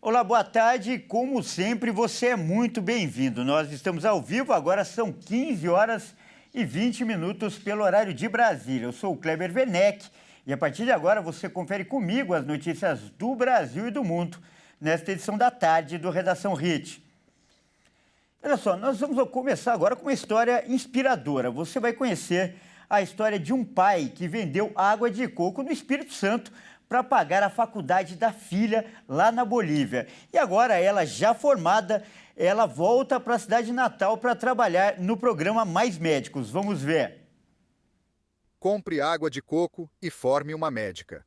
Olá, boa tarde. Como sempre, você é muito bem-vindo. Nós estamos ao vivo, agora são 15 horas e 20 minutos pelo horário de Brasília. Eu sou o Kleber Werneck e a partir de agora você confere comigo as notícias do Brasil e do mundo nesta edição da tarde do Redação Hit. Olha só, nós vamos começar agora com uma história inspiradora. Você vai conhecer a história de um pai que vendeu água de coco no Espírito Santo para pagar a faculdade da filha lá na Bolívia. E agora, ela já formada, ela volta para a cidade natal para trabalhar no programa Mais Médicos. Vamos ver. Compre água de coco e forme uma médica.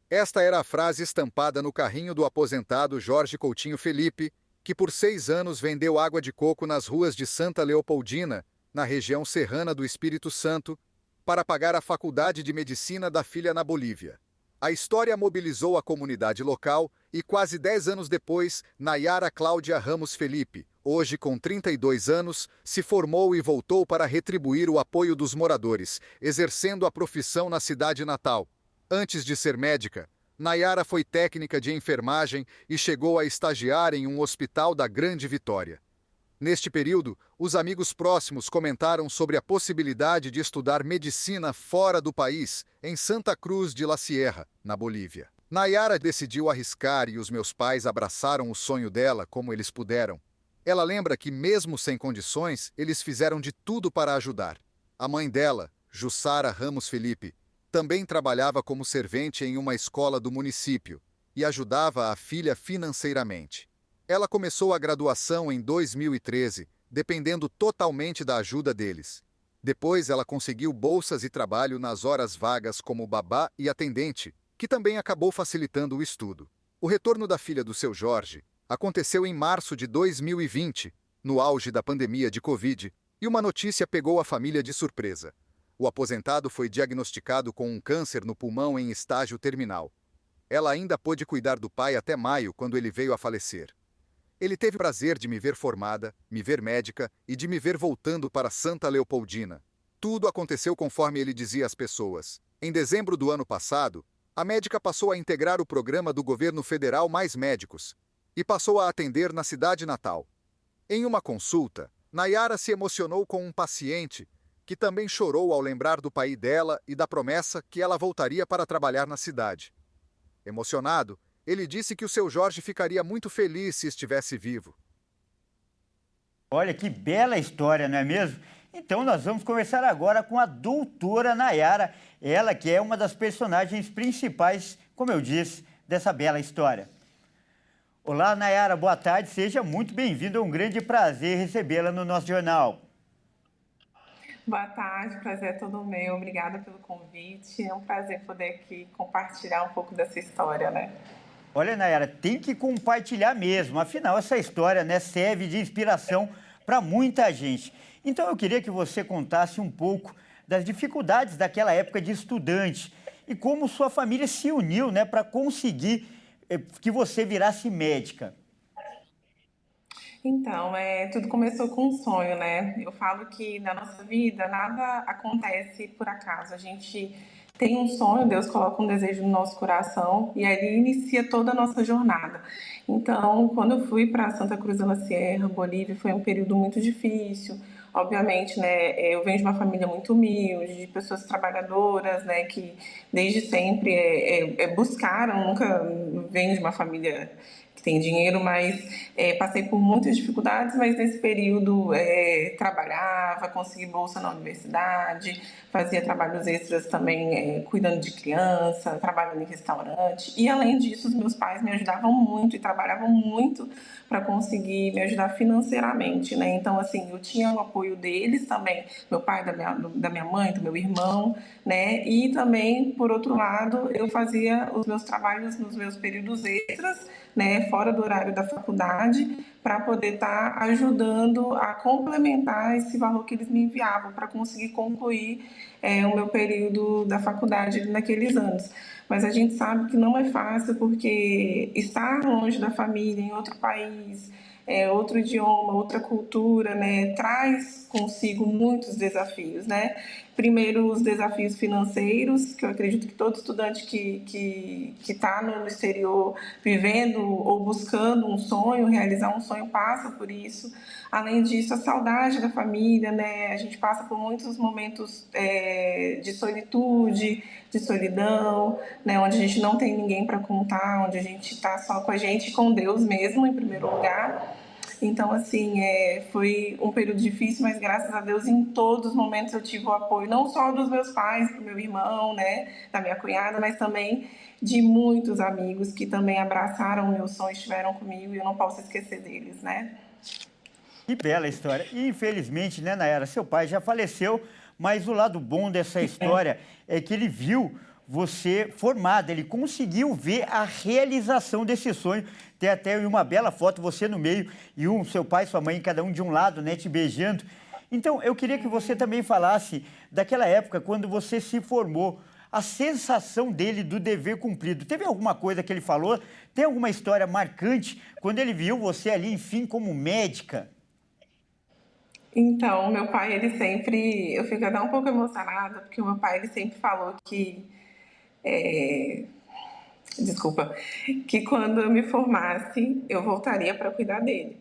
Esta era a frase estampada no carrinho do aposentado Jorge Coutinho Felipe, que por 6 anos vendeu água de coco nas ruas de Santa Leopoldina, na região serrana do Espírito Santo, para pagar a faculdade de medicina da filha na Bolívia. A história mobilizou a comunidade local e quase 10 anos depois, Nayara Cláudia Ramos Felipe, hoje com 32 anos, se formou e voltou para retribuir o apoio dos moradores, exercendo a profissão na cidade natal. Antes de ser médica, Nayara foi técnica de enfermagem e chegou a estagiar em um hospital da Grande Vitória. Neste período, os amigos próximos comentaram sobre a possibilidade de estudar medicina fora do país, em Santa Cruz de la Sierra, na Bolívia. Nayara decidiu arriscar e os meus pais abraçaram o sonho dela como eles puderam. Ela lembra que, mesmo sem condições, eles fizeram de tudo para ajudar. A mãe dela, Jussara Ramos Felipe, também trabalhava como servente em uma escola do município e ajudava a filha financeiramente. Ela começou a graduação em 2013, dependendo totalmente da ajuda deles. Depois ela conseguiu bolsas e trabalho nas horas vagas como babá e atendente, que também acabou facilitando o estudo. O retorno da filha do seu Jorge aconteceu em março de 2020, no auge da pandemia de Covid, e uma notícia pegou a família de surpresa. O aposentado foi diagnosticado com um câncer no pulmão em estágio terminal. Ela ainda pôde cuidar do pai até maio, quando ele veio a falecer. Ele teve o prazer de me ver formada, me ver médica e de me ver voltando para Santa Leopoldina. Tudo aconteceu conforme ele dizia às pessoas. Em dezembro do ano passado, a médica passou a integrar o programa do governo federal Mais Médicos e passou a atender na cidade natal. Em uma consulta, Nayara se emocionou com um paciente que também chorou ao lembrar do pai dela e da promessa que ela voltaria para trabalhar na cidade. Emocionado, ele disse que o seu Jorge ficaria muito feliz se estivesse vivo. Olha que bela história, não é mesmo? Então nós vamos conversar agora com a doutora Nayara, ela que é uma das personagens principais, como eu disse, dessa bela história. Olá, Nayara, boa tarde, seja muito bem-vinda, é um grande prazer recebê-la no nosso jornal. Boa tarde, prazer é todo meu, obrigada pelo convite, é um prazer poder aqui compartilhar um pouco dessa história, né? Olha, Nayara, tem que compartilhar mesmo. Afinal, essa história, né, serve de inspiração para muita gente. Então, eu queria que você contasse um pouco das dificuldades daquela época de estudante e como sua família se uniu, né, para conseguir que você virasse médica. Então, tudo começou com um sonho, né? Eu falo que na nossa vida nada acontece por acaso. A gente tem um sonho, Deus coloca um desejo no nosso coração e aí inicia toda a nossa jornada. Então, quando eu fui para Santa Cruz de la Sierra, Bolívia, foi um período muito difícil. Obviamente, né, eu venho de uma família muito humilde, de pessoas trabalhadoras, né, que desde sempre buscaram, nunca venho de uma família que tem dinheiro, mas passei por muitas dificuldades, mas nesse período trabalhava, consegui bolsa na universidade, fazia trabalhos extras também, cuidando de criança, trabalhando em restaurante, e além disso, os meus pais me ajudavam muito e trabalhavam muito para conseguir me ajudar financeiramente, né? Então, assim, eu tinha o apoio deles também, meu pai, da minha mãe, do meu irmão, né? E também, por outro lado, eu fazia os meus trabalhos nos meus períodos extras, né, fora do horário da faculdade, para poder estar ajudando a complementar esse valor que eles me enviavam para conseguir concluir o meu período da faculdade naqueles anos. Mas a gente sabe que não é fácil, porque estar longe da família, em outro país, outro idioma, outra cultura, né, traz consigo muitos desafios, né? Primeiro, os desafios financeiros, que eu acredito que todo estudante que está no exterior vivendo ou buscando um sonho, realizar um sonho, passa por isso. Além disso, a saudade da família, né? A gente passa por muitos momentos de solitude, de solidão, né? Onde a gente não tem ninguém para contar, onde a gente está só com a gente e com Deus mesmo, em primeiro lugar. Então, assim, foi um período difícil, mas graças a Deus, em todos os momentos eu tive o apoio, não só dos meus pais, do meu irmão, né, da minha cunhada, mas também de muitos amigos que também abraçaram o meu sonho, estiveram comigo e eu não posso esquecer deles, né? Que bela história. E, infelizmente, né, Nayara, seu pai já faleceu, mas o lado bom dessa história é que ele viu você formada, ele conseguiu ver a realização desse sonho. Tem até uma bela foto, você no meio e seu pai e sua mãe, cada um de um lado, né, te beijando. Então, eu queria que você também falasse daquela época, quando você se formou, a sensação dele do dever cumprido. Teve alguma coisa que ele falou? Tem alguma história marcante quando ele viu você ali, enfim, como médica? Então, meu pai, ele sempre, eu fico até um pouco emocionada, porque o meu pai, ele sempre falou que, desculpa, que quando eu me formasse, eu voltaria para cuidar dele.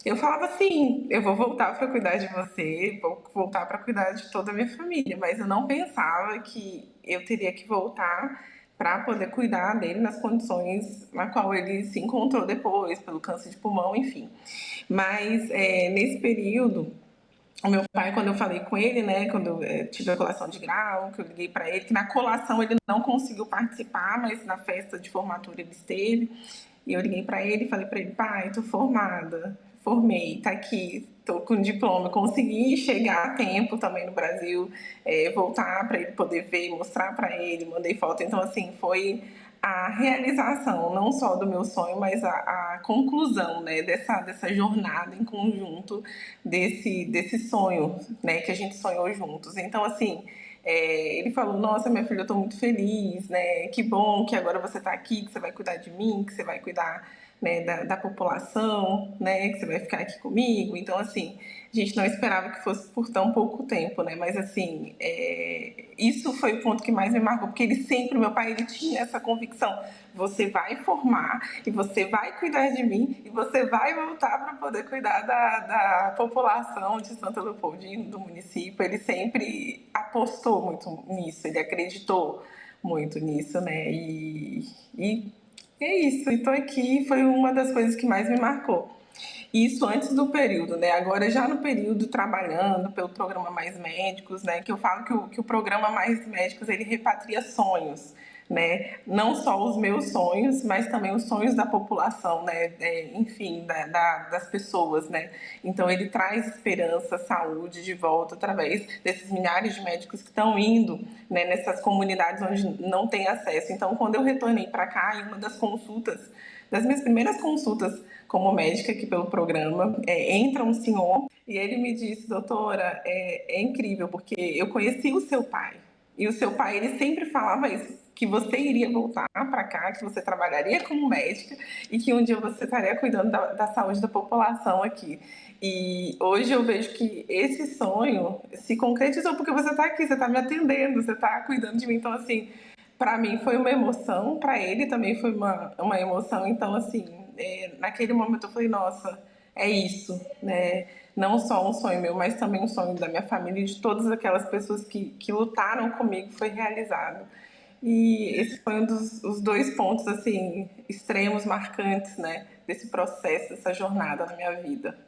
Eu falava assim, eu vou voltar para cuidar de você, vou voltar para cuidar de toda a minha família, mas eu não pensava que eu teria que voltar para poder cuidar dele nas condições na qual ele se encontrou depois, pelo câncer de pulmão, enfim. Mas nesse período, o meu pai, quando eu falei com ele, né, quando eu tive a colação de grau, que eu liguei para ele, que na colação ele não conseguiu participar, mas na festa de formatura ele esteve. E eu liguei para ele e falei para ele: pai, tô formada, formei, tá aqui, tô com diploma, consegui chegar a tempo também no Brasil, voltar para ele poder ver, mostrar para ele, mandei foto. Então, assim, foi a realização, não só do meu sonho, mas a conclusão, né, dessa jornada em conjunto, desse sonho, né, que a gente sonhou juntos. Então, assim, ele falou: nossa, minha filha, eu estou muito feliz, né, que bom que agora você está aqui, que você vai cuidar de mim, que você vai cuidar, né, da população, né, que você vai ficar aqui comigo. Então, assim, a gente não esperava que fosse por tão pouco tempo, né, mas, assim, isso foi o ponto que mais me marcou, porque ele sempre, meu pai, ele tinha essa convicção: você vai formar e você vai cuidar de mim e você vai voltar para poder cuidar da população de Santa Leopoldina, do município. Ele sempre apostou muito nisso, ele acreditou muito nisso, né? E é isso, estou aqui, foi uma das coisas que mais me marcou. Isso antes do período, né? Agora, já no período trabalhando pelo programa Mais Médicos, né? Que eu falo que o programa Mais Médicos, ele repatria sonhos, né? Não só os meus sonhos, mas também os sonhos da população, né? Enfim, das pessoas, né? Então, ele traz esperança, saúde de volta através desses milhares de médicos que estão indo, né, nessas comunidades onde não tem acesso. Então, quando eu retornei para cá, em uma das consultas, das minhas primeiras consultas como médica aqui pelo programa, entra um senhor e ele me disse: doutora, é incrível, porque eu conheci o seu pai. E o seu pai, ele sempre falava isso, que você iria voltar para cá, que você trabalharia como médica e que um dia você estaria cuidando da saúde da população aqui. E hoje eu vejo que esse sonho se concretizou, porque você está aqui, você está me atendendo, você está cuidando de mim. Então, assim, para mim foi uma emoção, para ele também foi uma emoção. Então, assim, naquele momento eu falei: nossa, é isso, né? Não só um sonho meu, mas também um sonho da minha família e de todas aquelas pessoas que lutaram comigo foi realizado. E esse foi um dos dois pontos, assim, extremos, marcantes, né, desse processo, dessa jornada na minha vida.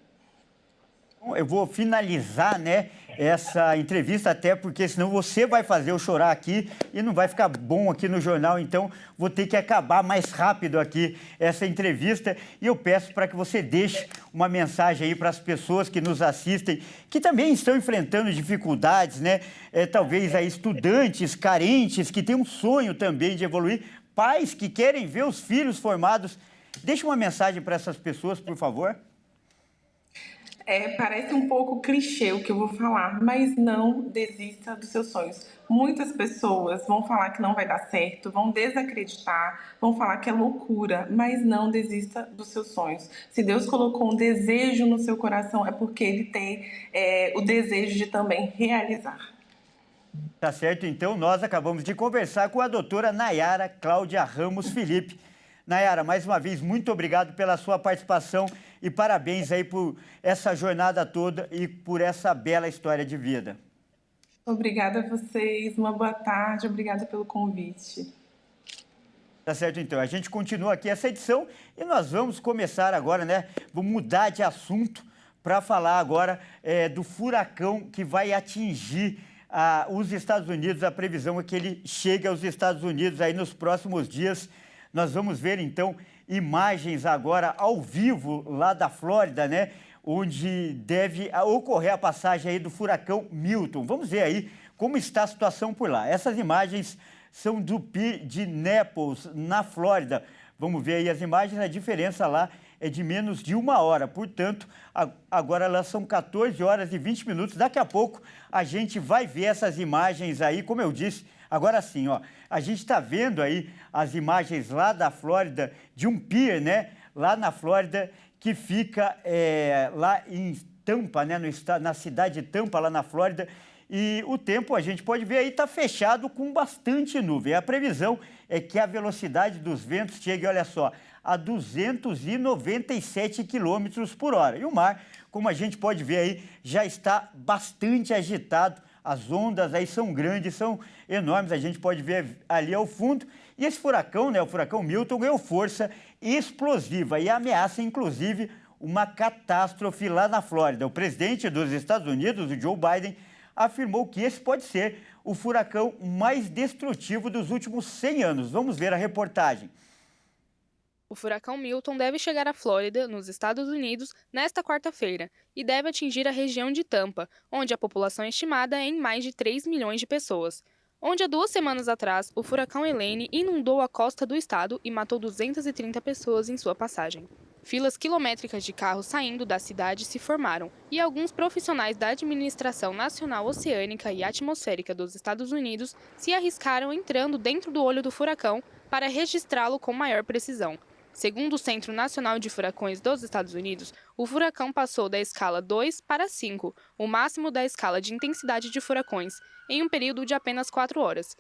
Eu vou finalizar, né, essa entrevista, até porque senão você vai fazer eu chorar aqui e não vai ficar bom aqui no jornal. Então, vou ter que acabar mais rápido aqui essa entrevista. E eu peço para que você deixe uma mensagem aí para as pessoas que nos assistem, que também estão enfrentando dificuldades, né? Talvez aí estudantes carentes que têm um sonho também de evoluir, pais que querem ver os filhos formados. Deixe uma mensagem para essas pessoas, por favor. Parece um pouco clichê o que eu vou falar, mas não desista dos seus sonhos. Muitas pessoas vão falar que não vai dar certo, vão desacreditar, vão falar que é loucura, mas não desista dos seus sonhos. Se Deus colocou um desejo no seu coração, é porque Ele tem o desejo de também realizar. Tá certo, então nós acabamos de conversar com a doutora Nayara Cláudia Ramos Felipe. Nayara, mais uma vez, muito obrigado pela sua participação e parabéns aí por essa jornada toda e por essa bela história de vida. Obrigada a vocês, uma boa tarde, obrigada pelo convite. Tá certo, então. A gente continua aqui essa edição e nós vamos começar agora, né? Vamos mudar de assunto para falar agora do furacão que vai atingir os Estados Unidos. A previsão é que ele chegue aos Estados Unidos aí nos próximos dias. Nós vamos ver, então, imagens agora ao vivo lá da Flórida, né? Onde deve ocorrer a passagem aí do furacão Milton. Vamos ver aí como está a situação por lá. Essas imagens são do Pier de Naples, na Flórida. Vamos ver aí as imagens, a diferença lá é de menos de 1 hora. Portanto, agora lá são 14 horas e 20 minutos. Daqui a pouco a gente vai ver essas imagens aí, como eu disse. Agora sim, ó, a gente está vendo aí as imagens lá da Flórida, de um pier, né? Lá na Flórida, que fica lá em Tampa, né? Na cidade de Tampa, lá na Flórida. E o tempo, a gente pode ver aí, está fechado com bastante nuvem. A previsão é que a velocidade dos ventos chegue, olha só, a 297 quilômetros por hora. E o mar, como a gente pode ver aí, já está bastante agitado. As ondas aí são grandes, são enormes, a gente pode ver ali ao fundo. E esse furacão, né, o furacão Milton, ganhou força explosiva e ameaça, inclusive, uma catástrofe lá na Flórida. O presidente dos Estados Unidos, o Joe Biden, afirmou que esse pode ser o furacão mais destrutivo dos últimos 100 anos. Vamos ver a reportagem. O furacão Milton deve chegar à Flórida, nos Estados Unidos, nesta quarta-feira e deve atingir a região de Tampa, onde a população é estimada em mais de 3 milhões de pessoas. Onde há 2 semanas atrás, o furacão Helene inundou a costa do estado e matou 230 pessoas em sua passagem. Filas quilométricas de carros saindo da cidade se formaram e alguns profissionais da Administração Nacional Oceânica e Atmosférica dos Estados Unidos se arriscaram entrando dentro do olho do furacão para registrá-lo com maior precisão. Segundo o Centro Nacional de Furacões dos Estados Unidos, o furacão passou da escala 2 para 5, o máximo da escala de intensidade de furacões, em um período de apenas 4 horas,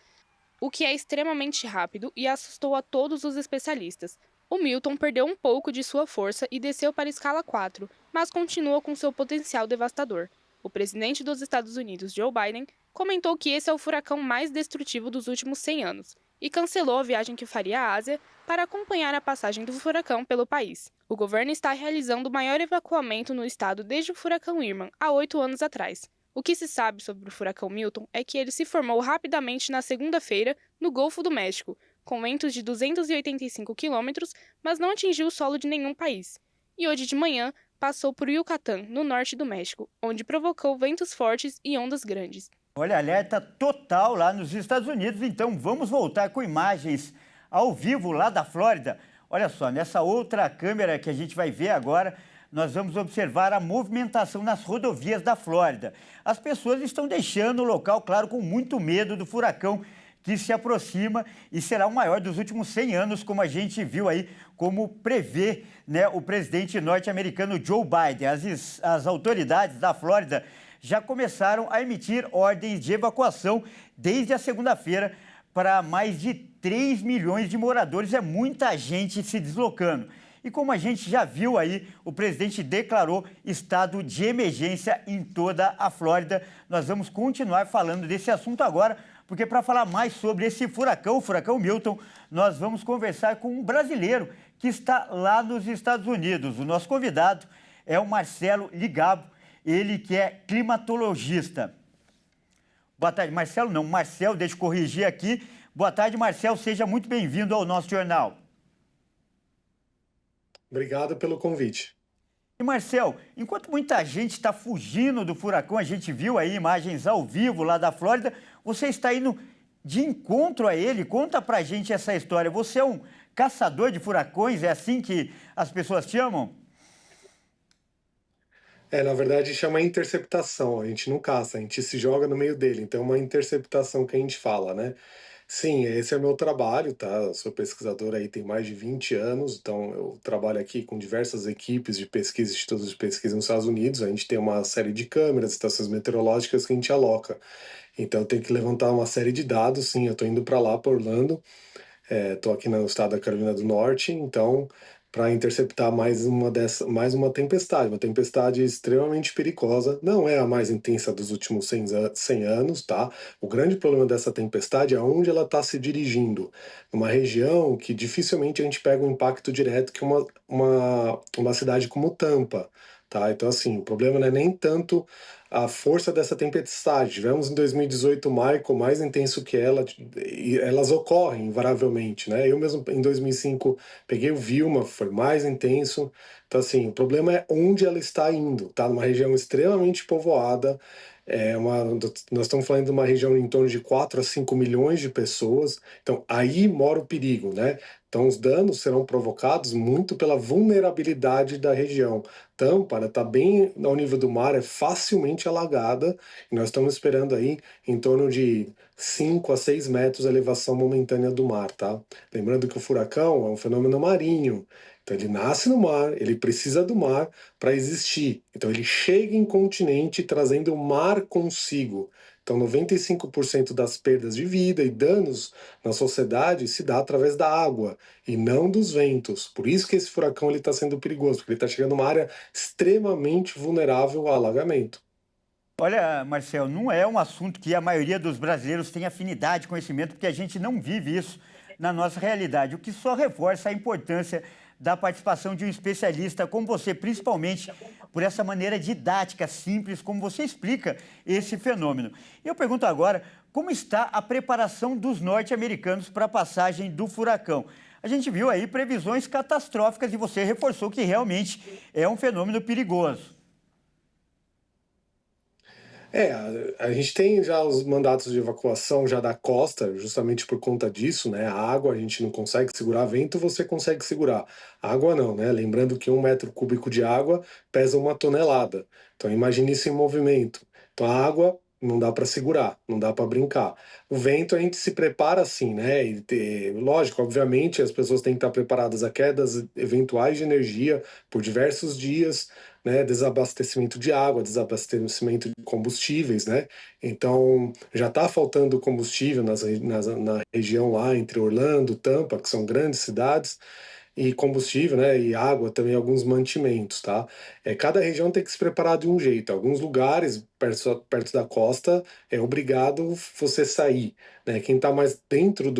o que é extremamente rápido e assustou a todos os especialistas. O Milton perdeu um pouco de sua força e desceu para a escala 4, mas continua com seu potencial devastador. O presidente dos Estados Unidos, Joe Biden, comentou que esse é o furacão mais destrutivo dos últimos 100 anos e cancelou a viagem que faria à Ásia para acompanhar a passagem do furacão pelo país. O governo está realizando o maior evacuamento no estado desde o furacão Irma, há 8 anos atrás. O que se sabe sobre o furacão Milton é que ele se formou rapidamente na segunda-feira no Golfo do México, com ventos de 285 quilômetros, mas não atingiu o solo de nenhum país. E hoje de manhã, passou por Yucatán, no norte do México, onde provocou ventos fortes e ondas grandes. Olha, alerta total lá nos Estados Unidos, então vamos voltar com imagens ao vivo lá da Flórida. Olha só, nessa outra câmera que a gente vai ver agora, nós vamos observar a movimentação nas rodovias da Flórida. As pessoas estão deixando o local, claro, com muito medo do furacão que se aproxima e será o maior dos últimos 100 anos, como a gente viu aí, como prevê, né, o presidente norte-americano Joe Biden. As autoridades da Flórida já começaram a emitir ordens de evacuação desde a segunda-feira para mais de 3 milhões de moradores. É muita gente se deslocando. E como a gente já viu aí, o presidente declarou estado de emergência em toda a Flórida. Nós vamos continuar falando desse assunto agora, porque para falar mais sobre esse furacão, o furacão Milton, nós vamos conversar com um brasileiro que está lá nos Estados Unidos. O nosso convidado é o Marcelo Ligabo, ele que é climatologista. Boa tarde, Marcelo. Não, Marcel, deixa eu corrigir aqui. Boa tarde, Marcel. Seja muito bem-vindo ao nosso jornal. Obrigado pelo convite. E, Marcel, enquanto muita gente está fugindo do furacão, a gente viu aí imagens ao vivo lá da Flórida, você está indo de encontro a ele. Conta pra gente essa história. Você é um caçador de furacões, é assim que as pessoas chamam? Na verdade chama interceptação, a gente não caça, a gente se joga no meio dele, então é uma interceptação que a gente fala, né? Sim, esse é o meu trabalho, tá? Eu sou pesquisador aí tem mais de 20 anos, então eu trabalho aqui com diversas equipes de pesquisa, institutos de pesquisa nos Estados Unidos. A gente tem uma série de câmeras, estações meteorológicas que a gente aloca. Então eu tenho que levantar uma série de dados, sim, eu estou indo para lá, para Orlando. Estou aqui no estado da Carolina do Norte, então, para interceptar mais uma tempestade extremamente perigosa, não é a mais intensa dos últimos 100 anos, tá? O grande problema dessa tempestade é onde ela está se dirigindo, numa região que dificilmente a gente pega um impacto direto que uma cidade como Tampa, tá? Então, assim, o problema não é nem tanto a força dessa tempestade. Tivemos em 2018 o Michael mais intenso que ela, e elas ocorrem invariavelmente, né? Eu mesmo em 2005 peguei o Vilma, foi mais intenso. Então, assim, o problema é onde ela está indo, tá? Numa região extremamente povoada, nós estamos falando de uma região em torno de 4 a 5 milhões de pessoas, então aí mora o perigo, né? Então, os danos serão provocados muito pela vulnerabilidade da região. Tampa, ela está bem ao nível do mar, é facilmente alagada, e nós estamos esperando aí em torno de 5 a 6 metros de elevação momentânea do mar, tá? Lembrando que o furacão é um fenômeno marinho, então ele nasce no mar, ele precisa do mar para existir. Então ele chega em continente trazendo o mar consigo. Então 95% das perdas de vida e danos na sociedade se dá através da água e não dos ventos. Por isso que esse furacão ele está sendo perigoso, porque ele está chegando numa área extremamente vulnerável ao alagamento. Olha, Marcel, não é um assunto que a maioria dos brasileiros tem afinidade, conhecimento, porque a gente não vive isso na nossa realidade, o que só reforça a importância da participação de um especialista como você, principalmente por essa maneira didática, simples, como você explica esse fenômeno. Eu pergunto agora, como está a preparação dos norte-americanos para a passagem do furacão? A gente viu aí previsões catastróficas e você reforçou que realmente é um fenômeno perigoso. A gente tem já os mandatos de evacuação já da costa, justamente por conta disso, né? A água a gente não consegue segurar, vento você consegue segurar. Água não, né? Lembrando que 1 metro cúbico de água pesa 1 tonelada. Então imagine isso em movimento. Então a água não dá para segurar, não dá para brincar. O vento a gente se prepara assim, né? Lógico, obviamente as pessoas têm que estar preparadas a quedas eventuais de energia por diversos dias, né, desabastecimento de água, desabastecimento de combustíveis, né? Então já está faltando combustível na região lá entre Orlando, Tampa, que são grandes cidades, e combustível, né, e água também, alguns mantimentos, tá? Cada região tem que se preparar de um jeito. Alguns lugares, perto da costa, é obrigado você sair, né? Quem está mais dentro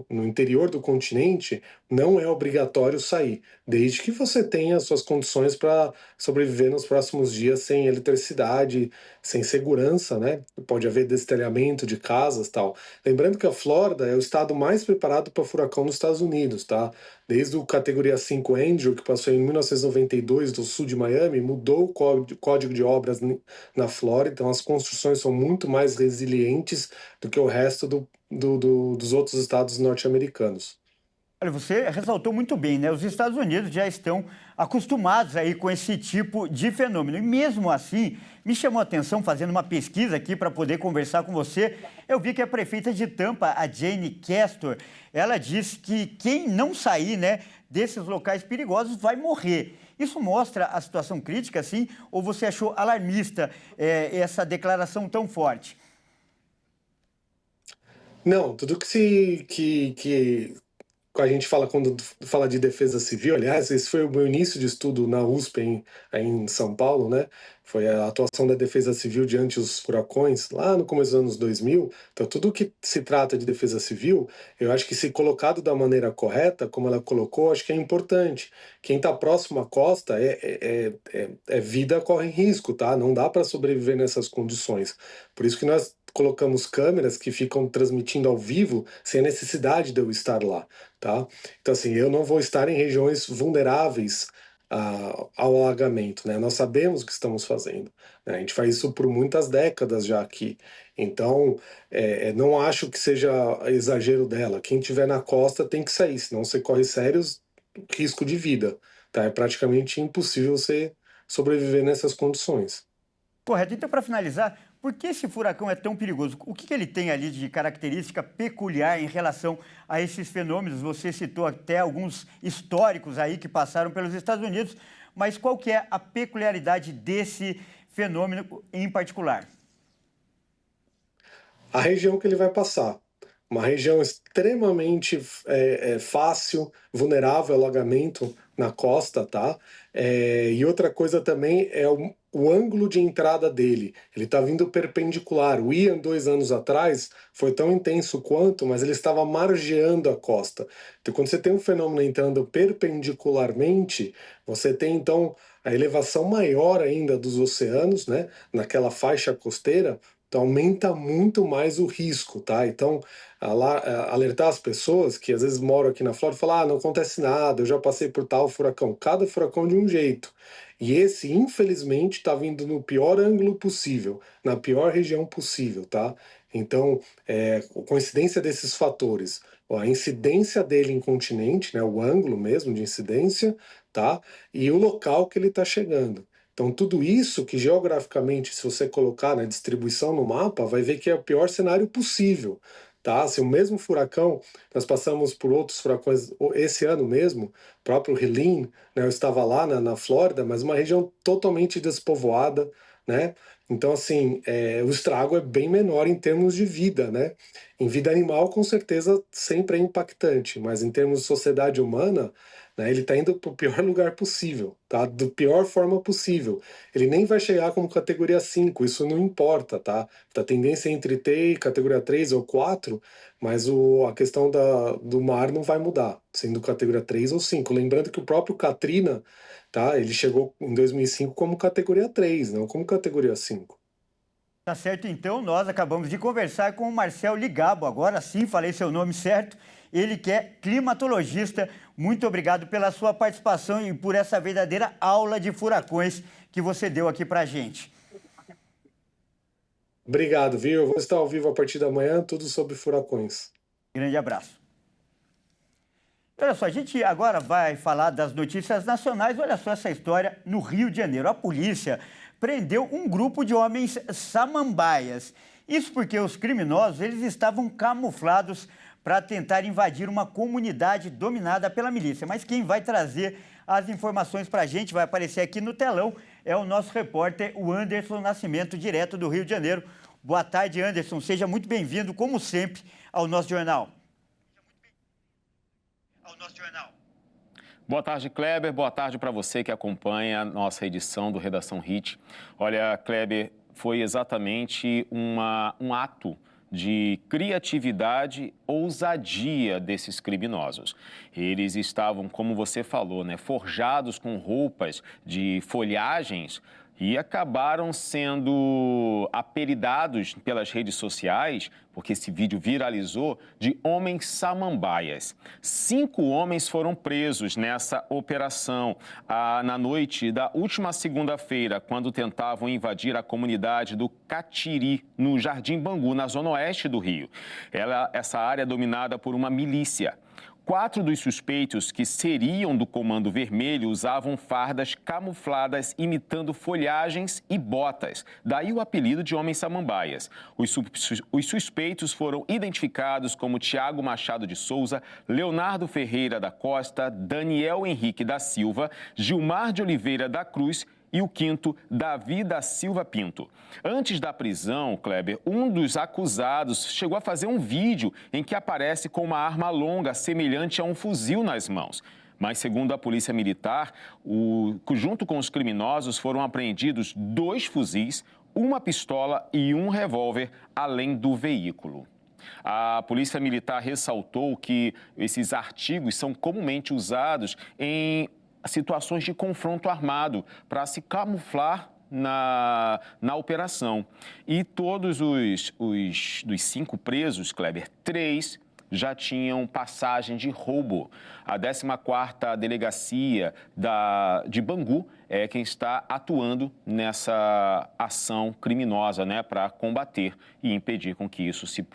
no interior do continente, não é obrigatório sair, desde que você tenha suas condições para sobreviver nos próximos dias sem eletricidade, sem segurança, né? Pode haver destelhamento de casas, tal. Lembrando que a Flórida é o estado mais preparado para furacão nos Estados Unidos, tá? Desde o categoria 5 Andrew, que passou em 1992 do sul de Miami, mudou o código de obras na Flórida, então as construções são muito mais resilientes do que o resto dos outros estados norte-americanos. Olha, você ressaltou muito bem, né? Os Estados Unidos já estão acostumados aí com esse tipo de fenômeno. E mesmo assim, me chamou a atenção, fazendo uma pesquisa aqui para poder conversar com você, eu vi que a prefeita de Tampa, a Jane Castor, ela disse que quem não sair, né, desses locais perigosos vai morrer. Isso mostra a situação crítica, assim, ou você achou alarmista essa declaração tão forte? Não, tudo que a gente fala quando fala de defesa civil, aliás, esse foi o meu início de estudo na USP aí em São Paulo, né? Foi a atuação da defesa civil diante dos furacões, lá no começo dos anos 2000. Então, tudo que se trata de defesa civil, eu acho que se colocado da maneira correta, como ela colocou, acho que é importante. Quem está próximo à costa vida corre risco, tá? Não dá para sobreviver nessas condições. Por isso que nós colocamos câmeras que ficam transmitindo ao vivo sem a necessidade de eu estar lá, tá? Então, assim, eu não vou estar em regiões vulneráveis ao alagamento, né? Nós sabemos o que estamos fazendo, né? A gente faz isso por muitas décadas já aqui. Então, não acho que seja exagero dela. Quem estiver na costa tem que sair, senão você corre sérios risco de vida, tá? É praticamente impossível você sobreviver nessas condições. Correto. Então, para finalizar, Por que esse furacão é tão perigoso? O que ele tem ali de característica peculiar em relação a esses fenômenos? Você citou até alguns históricos aí que passaram pelos Estados Unidos, mas qual que é a peculiaridade desse fenômeno em particular? A região que ele vai passar. Uma região extremamente fácil, vulnerável ao alagamento na costa, tá? E outra coisa também é o ângulo de entrada dele. Ele está vindo perpendicular. O Ian, 2 anos atrás, foi tão intenso quanto, mas ele estava margeando a costa. Então, quando você tem um fenômeno entrando perpendicularmente, você tem, então, a elevação maior ainda dos oceanos, né? Naquela faixa costeira, então aumenta muito mais o risco, tá? Então, alertar as pessoas que às vezes moram aqui na Flórida e falam, não acontece nada, eu já passei por tal furacão. Cada furacão de um jeito. E esse, infelizmente, está vindo no pior ângulo possível, na pior região possível, tá? Então, a coincidência desses fatores, a incidência dele em continente, né, o ângulo mesmo de incidência, tá? E o local que ele está chegando. Então, tudo isso que geograficamente, se você colocar na distribuição no mapa, vai ver que é o pior cenário possível, tá? Se o mesmo furacão, nós passamos por outros furacões esse ano mesmo, próprio Helene, né, eu estava lá na Flórida, mas uma região totalmente despovoada, né? Então, assim, o estrago é bem menor em termos de vida, né? Em vida animal, com certeza, sempre é impactante, mas em termos de sociedade humana, né, ele está indo para o pior lugar possível, tá? Da pior forma possível. Ele nem vai chegar como categoria 5, isso não importa, tá? A tendência é entre ter categoria 3 ou 4, mas a questão do mar não vai mudar, sendo categoria 3 ou 5. Lembrando que o próprio Katrina, tá? Ele chegou em 2005 como categoria 3, não como categoria 5. Tá certo, então, nós acabamos de conversar com o Marcel Ligabo, agora sim falei seu nome certo, ele que é climatologista. Muito obrigado pela sua participação e por essa verdadeira aula de furacões que você deu aqui pra gente. Obrigado, viu? Eu vou estar ao vivo a partir da manhã, tudo sobre furacões. Grande abraço. Olha só, a gente agora vai falar das notícias nacionais. Olha só essa história no Rio de Janeiro. A polícia prendeu um grupo de homens samambaias. Isso porque os criminosos eles estavam camuflados para tentar invadir uma comunidade dominada pela milícia. Mas quem vai trazer as informações para a gente, vai aparecer aqui no telão, é o nosso repórter, o Anderson Nascimento, direto do Rio de Janeiro. Boa tarde, Anderson. Seja muito bem-vindo, como sempre, ao nosso jornal. Boa tarde, Kleber. Boa tarde para você que acompanha a nossa edição do Redação Hit. Olha, Kleber, foi exatamente um ato de criatividade, ousadia desses criminosos. Eles estavam, como você falou, né, forjados com roupas de folhagens e acabaram sendo apelidados pelas redes sociais, porque esse vídeo viralizou, de homens samambaias. 5 homens foram presos nessa operação na noite da última segunda-feira, quando tentavam invadir a comunidade do Catiri, no Jardim Bangu, na zona oeste do Rio. Essa área é dominada por uma milícia. 4 dos suspeitos, que seriam do Comando Vermelho, usavam fardas camufladas imitando folhagens e botas. Daí o apelido de homens samambaias. Os suspeitos foram identificados como Tiago Machado de Souza, Leonardo Ferreira da Costa, Daniel Henrique da Silva, Gilmar de Oliveira da Cruz e o 5º, Davi da Silva Pinto. Antes da prisão, Kleber, um dos acusados chegou a fazer um vídeo em que aparece com uma arma longa semelhante a um fuzil nas mãos. Mas, segundo a Polícia Militar, junto com os criminosos foram apreendidos 2 fuzis, uma pistola e um revólver, além do veículo. A Polícia Militar ressaltou que esses artigos são comumente usados em situações de confronto armado para se camuflar na operação. E todos dos 5 presos, Kleber, 3 já tinham passagem de roubo. A 14ª Delegacia de Bangu é quem está atuando nessa ação criminosa, né, para combater e impedir com que isso se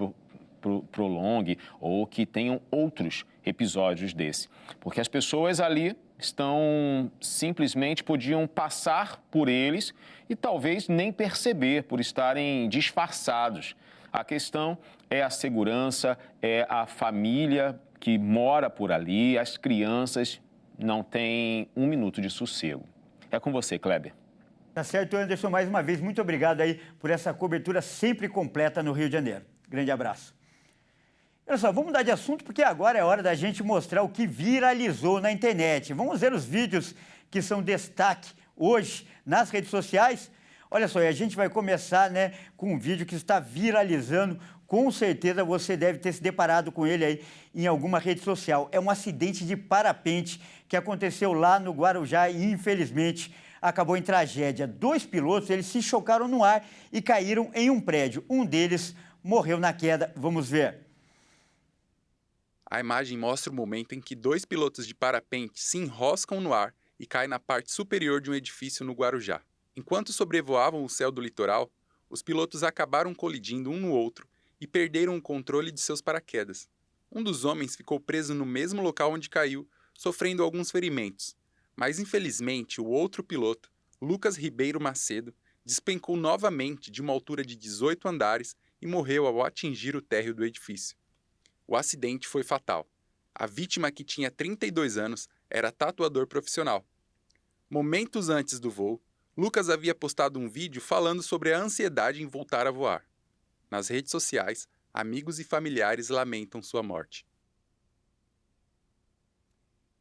prolongue ou que tenham outros episódios desse. Porque as pessoas ali podiam passar por eles e talvez nem perceber por estarem disfarçados. A questão é a segurança, é a família que mora por ali, as crianças não têm um minuto de sossego. É com você, Kleber. Tá certo, Anderson, mais uma vez, muito obrigado aí por essa cobertura sempre completa no Rio de Janeiro. Grande abraço. Olha só, vamos mudar de assunto porque agora é hora da gente mostrar o que viralizou na internet. Vamos ver os vídeos que são destaque hoje nas redes sociais. Olha só, e a gente vai começar, né, com um vídeo que está viralizando. Com certeza você deve ter se deparado com ele aí em alguma rede social. É um acidente de parapente que aconteceu lá no Guarujá e, infelizmente, acabou em tragédia. 2 pilotos, eles se chocaram no ar e caíram em um prédio. Um deles morreu na queda. Vamos ver. A imagem mostra o momento em que 2 pilotos de parapente se enroscam no ar e caem na parte superior de um edifício no Guarujá. Enquanto sobrevoavam o céu do litoral, os pilotos acabaram colidindo um no outro e perderam o controle de seus paraquedas. Um dos homens ficou preso no mesmo local onde caiu, sofrendo alguns ferimentos. Mas, infelizmente, o outro piloto, Lucas Ribeiro Macedo, despencou novamente de uma altura de 18 andares e morreu ao atingir o térreo do edifício. O acidente foi fatal. A vítima, que tinha 32 anos, era tatuador profissional. Momentos antes do voo, Lucas havia postado um vídeo falando sobre a ansiedade em voltar a voar. Nas redes sociais, amigos e familiares lamentam sua morte.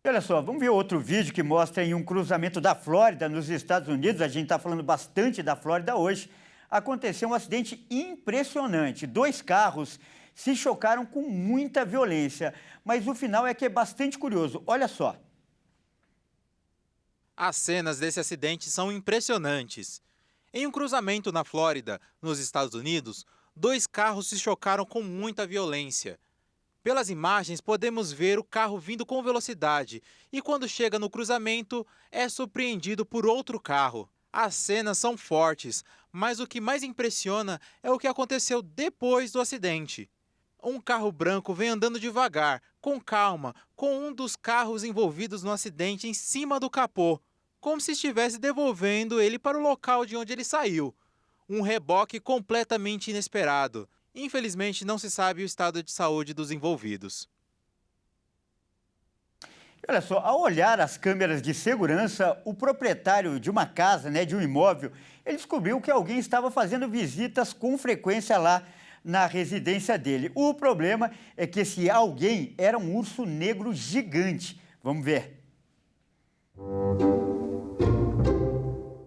Olha só, vamos ver outro vídeo que mostra em um cruzamento da Flórida, nos Estados Unidos. A gente está falando bastante da Flórida hoje. Aconteceu um acidente impressionante. 2 carros se chocaram com muita violência, mas o final é que é bastante curioso. Olha só. As cenas desse acidente são impressionantes. Em um cruzamento na Flórida, nos Estados Unidos, 2 carros se chocaram com muita violência. Pelas imagens, podemos ver o carro vindo com velocidade e, quando chega no cruzamento, é surpreendido por outro carro. As cenas são fortes, mas o que mais impressiona é o que aconteceu depois do acidente. Um carro branco vem andando devagar, com calma, com um dos carros envolvidos no acidente em cima do capô, como se estivesse devolvendo ele para o local de onde ele saiu. Um reboque completamente inesperado. Infelizmente, não se sabe o estado de saúde dos envolvidos. Olha só, ao olhar as câmeras de segurança, o proprietário de uma casa, né, de um imóvel, ele descobriu que alguém estava fazendo visitas com frequência lá na residência dele. O problema é que esse alguém era um urso negro gigante. Vamos ver.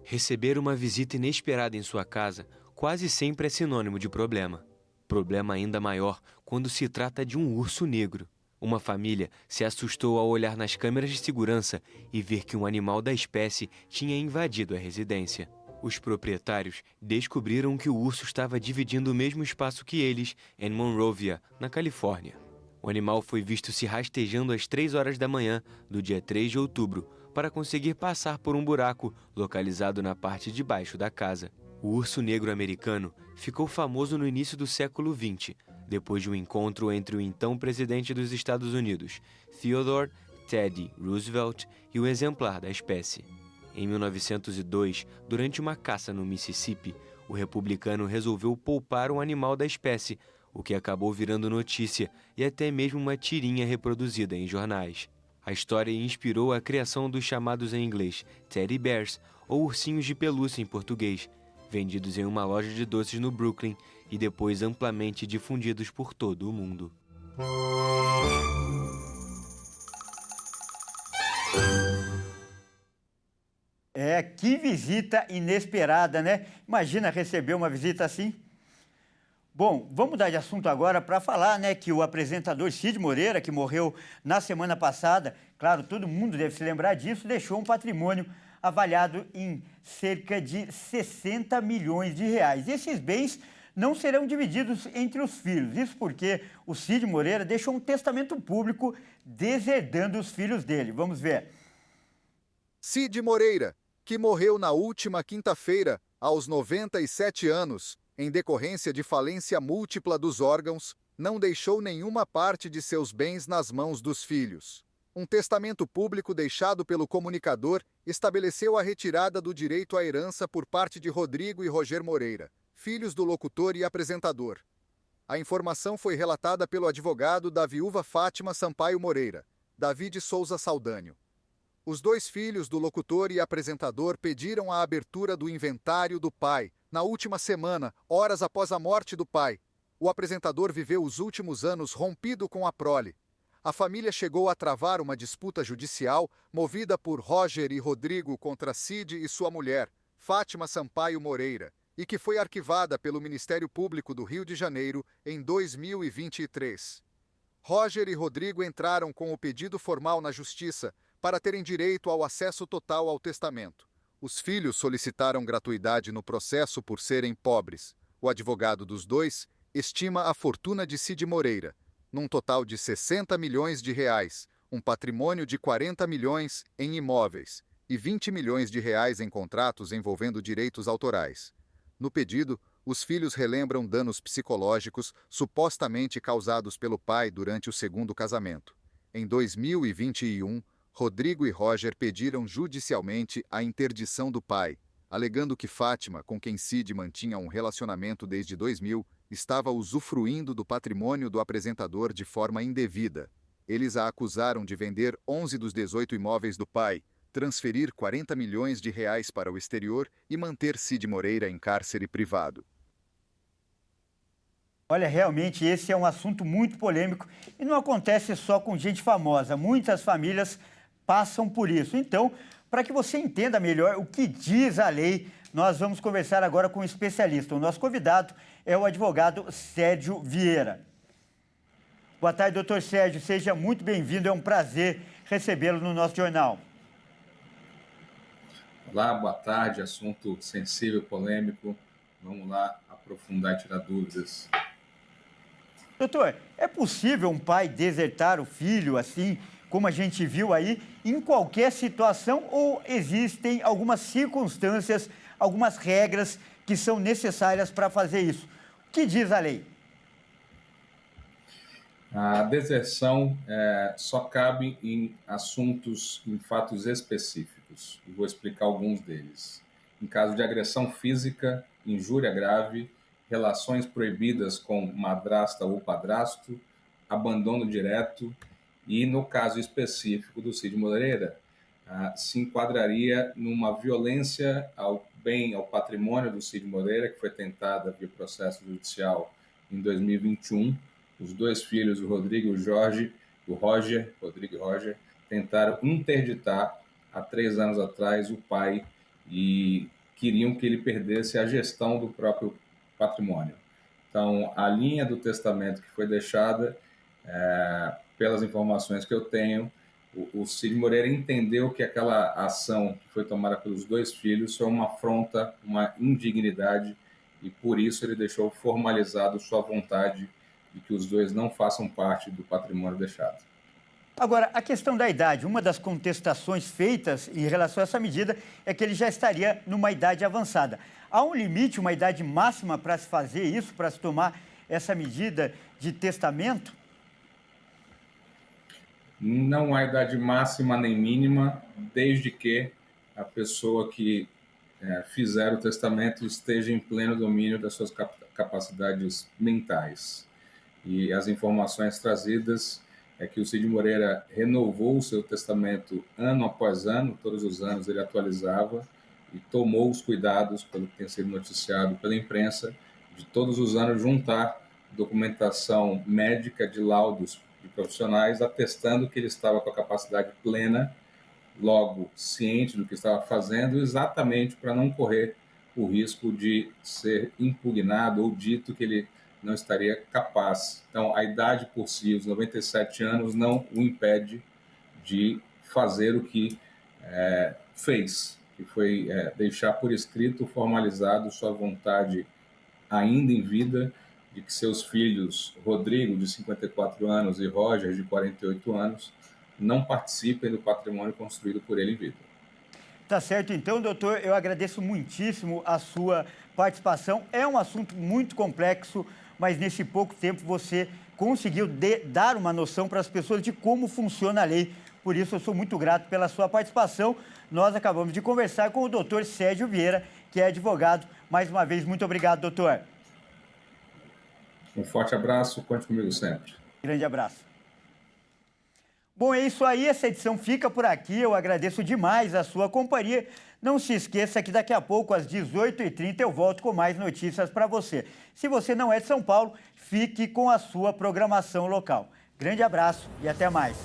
Receber uma visita inesperada em sua casa quase sempre é sinônimo de problema. Problema ainda maior quando se trata de um urso negro. Uma família se assustou ao olhar nas câmeras de segurança e ver que um animal da espécie tinha invadido a residência. Os proprietários descobriram que o urso estava dividindo o mesmo espaço que eles em Monrovia, na Califórnia. O animal foi visto se rastejando às 3 horas da manhã do dia 3 de outubro para conseguir passar por um buraco localizado na parte de baixo da casa. O urso negro americano ficou famoso no início do século XX, depois de um encontro entre o então presidente dos Estados Unidos, Theodore Teddy Roosevelt, e um exemplar da espécie. Em 1902, durante uma caça no Mississippi, o republicano resolveu poupar um animal da espécie, o que acabou virando notícia e até mesmo uma tirinha reproduzida em jornais. A história inspirou a criação dos chamados em inglês Teddy Bears, ou ursinhos de pelúcia em português, vendidos em uma loja de doces no Brooklyn e depois amplamente difundidos por todo o mundo. Que visita inesperada, né? Imagina receber uma visita assim. Bom, vamos mudar de assunto agora para falar, né, que o apresentador Cid Moreira, que morreu na semana passada, claro, todo mundo deve se lembrar disso, deixou um patrimônio avaliado em cerca de 60 milhões de reais. E esses bens não serão divididos entre os filhos. Isso porque o Cid Moreira deixou um testamento público deserdando os filhos dele. Vamos ver. Cid Moreira, que morreu na última quinta-feira, aos 97 anos, em decorrência de falência múltipla dos órgãos, não deixou nenhuma parte de seus bens nas mãos dos filhos. Um testamento público deixado pelo comunicador estabeleceu a retirada do direito à herança por parte de Rodrigo e Roger Moreira, filhos do locutor e apresentador. A informação foi relatada pelo advogado da viúva Fátima Sampaio Moreira, David Souza Saldanho. Os dois filhos do locutor e apresentador pediram a abertura do inventário do pai, na última semana, horas após a morte do pai. O apresentador viveu os últimos anos rompido com a prole. A família chegou a travar uma disputa judicial movida por Roger e Rodrigo contra Cid e sua mulher, Fátima Sampaio Moreira, e que foi arquivada pelo Ministério Público do Rio de Janeiro em 2023. Roger e Rodrigo entraram com o pedido formal na Justiça para terem direito ao acesso total ao testamento. Os filhos solicitaram gratuidade no processo por serem pobres. O advogado dos dois estima a fortuna de Cid Moreira, num total de 60 milhões de reais, um patrimônio de 40 milhões em imóveis e 20 milhões de reais em contratos envolvendo direitos autorais. No pedido, os filhos relembram danos psicológicos supostamente causados pelo pai durante o segundo casamento. Em 2021, Rodrigo e Roger pediram judicialmente a interdição do pai, alegando que Fátima, com quem Cid mantinha um relacionamento desde 2000, estava usufruindo do patrimônio do apresentador de forma indevida. Eles a acusaram de vender 11 dos 18 imóveis do pai, transferir 40 milhões de reais para o exterior e manter Cid Moreira em cárcere privado. Olha, realmente esse é um assunto muito polêmico e não acontece só com gente famosa. Muitas famílias passam por isso. Então, para que você entenda melhor o que diz a lei, nós vamos conversar agora com um especialista. O nosso convidado é o advogado Sérgio Vieira. Boa tarde, doutor Sérgio. Seja muito bem-vindo. É um prazer recebê-lo no nosso jornal. Olá, boa tarde. Assunto sensível, polêmico. Vamos lá aprofundar e tirar dúvidas. Doutor, é possível um pai desertar o filho assim, como a gente viu aí, em qualquer situação, ou existem algumas circunstâncias, algumas regras que são necessárias para fazer isso? O que diz a lei? A deserção só cabe em assuntos, em fatos específicos. Eu vou explicar alguns deles. Em caso de agressão física, injúria grave, relações proibidas com madrasta ou padrasto, abandono direto e, no caso específico do Cid Moreira, se enquadraria numa violência ao bem, ao patrimônio do Cid Moreira, que foi tentada via processo judicial em 2021. Os dois filhos, o Rodrigo e o Roger, tentaram interditar há 3 anos atrás o pai e queriam que ele perdesse a gestão do próprio patrimônio. Então, a linha do testamento que foi deixada, pelas informações que eu tenho, o Cid Moreira entendeu que aquela ação que foi tomada pelos dois filhos foi uma afronta, uma indignidade, e por isso ele deixou formalizado sua vontade de que os dois não façam parte do patrimônio deixado. Agora, a questão da idade, uma das contestações feitas em relação a essa medida é que ele já estaria numa idade avançada. Há um limite, uma idade máxima para se fazer isso, para se tomar essa medida de testamento? Não há idade máxima nem mínima, desde que a pessoa que fizer o testamento esteja em pleno domínio das suas capacidades mentais. E as informações trazidas é que o Cid Moreira renovou o seu testamento ano após ano, todos os anos ele atualizava e tomou os cuidados, pelo que tem sido noticiado pela imprensa, de todos os anos juntar documentação médica de laudos de profissionais atestando que ele estava com a capacidade plena, logo ciente do que estava fazendo, exatamente para não correr o risco de ser impugnado ou dito que ele não estaria capaz. Então, a idade por si, os 97 anos, não o impede de fazer o que fez, que foi deixar por escrito, formalizado sua vontade ainda em vida, de que seus filhos, Rodrigo, de 54 anos, e Roger, de 48 anos, não participem do patrimônio construído por ele em vida. Tá certo, então, doutor, eu agradeço muitíssimo a sua participação. É um assunto muito complexo, mas nesse pouco tempo você conseguiu dar uma noção para as pessoas de como funciona a lei. Por isso, eu sou muito grato pela sua participação. Nós acabamos de conversar com o doutor Sérgio Vieira, que é advogado. Mais uma vez, muito obrigado, doutor. Um forte abraço, conte comigo sempre. Grande abraço. Bom, é isso aí, essa edição fica por aqui. Eu agradeço demais a sua companhia. Não se esqueça que daqui a pouco, às 18h30, eu volto com mais notícias para você. Se você não é de São Paulo, fique com a sua programação local. Grande abraço e até mais.